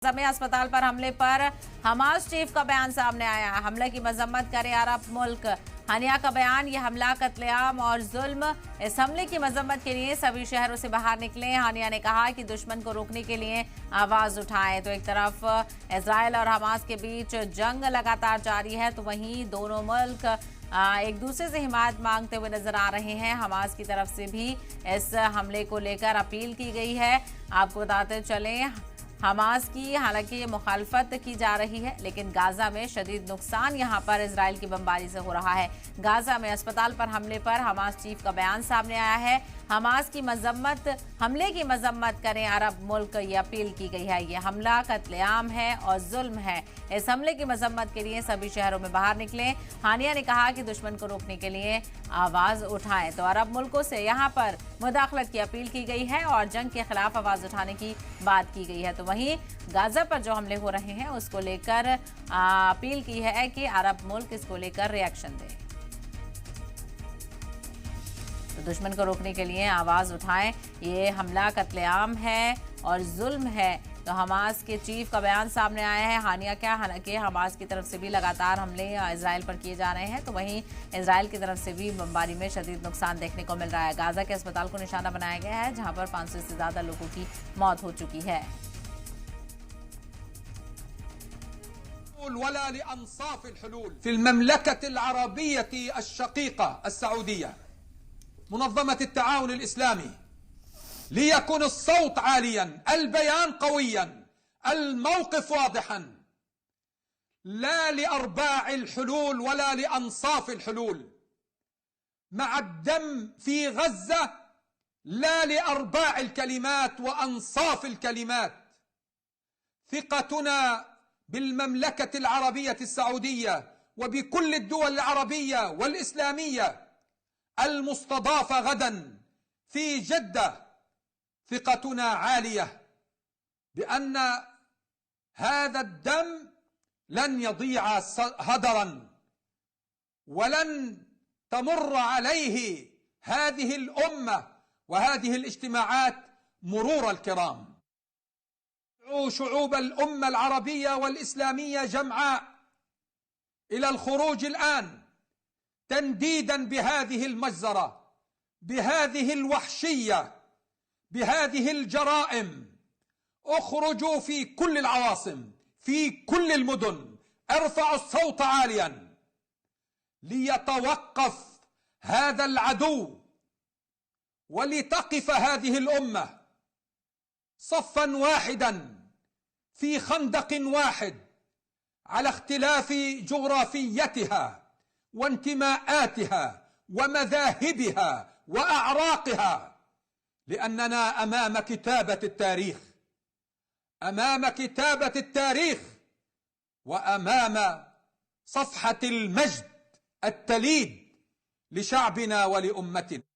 में अस्पताल पर हमले पर हमास चीफ का बयान सामने आया। हमले की मजम्मत करे अरब मुल्क। हानिया का बयान, ये हमला कत्लेआम और जुल्म। इस हमले की मजम्मत के लिए सभी शहरों से बाहर निकले। हानिया ने कहा कि दुश्मन को रोकने के लिए आवाज उठाएं। तो एक तरफ इजराइल और हमास के बीच जंग लगातार जारी है, तो वहीं दोनों मुल्क एक दूसरे से हिमायत मांगते हुए नजर आ रहे हैं। हमास की तरफ से भी इस हमले को लेकर अपील की गई है। आपको बताते चलें, हमास की हालांकि मुखालफत की जा रही है, लेकिन गाजा में शदीद नुकसान यहां पर इजराइल की बमबारी से हो रहा है। गाजा में अस्पताल पर हमले पर हमास चीफ का बयान सामने आया है। हमास की मजम्मत, हमले की मजम्मत करें अरब मुल्क, ये अपील की गई है। ये हमला कत्लेआम है और जुल्म है। इस हमले की मजम्मत के लिए सभी शहरों में बाहर निकले। हानिया ने कहा कि दुश्मन को रोकने के लिए आवाज उठाएं। तो अरब मुल्कों से यहाँ पर मुदाखलत की अपील की गई है और जंग के खिलाफ आवाज उठाने की बात की गई है। तो वहीं गाजा पर जो हमले हो रहे हैं उसको लेकर अपील की है कि अरब मुल्क इसको लेकर रिएक्शन दें। तो दुश्मन को रोकने के लिए आवाज उठाएं। ये हमला कत्लेआम है और जुल्म है। तो हमास के चीफ का बयान सामने आया है। हानिया क्या, हालांकि हमास की तरफ से भी लगातार हमले इजराइल पर किए जा रहे हैं, तो वहीं इजराइल की तरफ से भी बमबारी में शदीद नुकसान देखने को मिल रहा है। गाजा के अस्पताल को निशाना बनाया गया है, जहां पर 500 से ज्यादा लोगों की मौत हो चुकी है। ولا لأنصاف الحلول في المملكة العربية الشقيقة السعودية، منظمة التعاون الإسلامي، ليكن الصوت عاليا، البيان قويا، الموقف واضحا، لا لأرباع الحلول ولا لأنصاف الحلول. مع الدم في غزة، لا لأرباع الكلمات وأنصاف الكلمات. ثقتنا بالمملكة العربية السعودية وبكل الدول العربية والإسلامية المستضافة غدا في جدة، ثقتنا عالية بأن هذا الدم لن يضيع هدرا، ولن تمر عليه هذه الأمة وهذه الاجتماعات مرور الكرام. شعوب الأمة العربية والإسلامية جمعاء إلى الخروج الآن تنديدا بهذه المجزرة، بهذه الوحشية، بهذه الجرائم. اخرجوا في كل العواصم، في كل المدن، ارفعوا الصوت عاليا ليتوقف هذا العدو، ولتقف هذه الأمة صفا واحدا في خندق واحد، على اختلاف جغرافيتها وانتماءاتها ومذاهبها وأعراقها، لأننا أمام كتابة التاريخ، أمام كتابة التاريخ، وأمام صفحة المجد التليد لشعبنا ولأمتنا.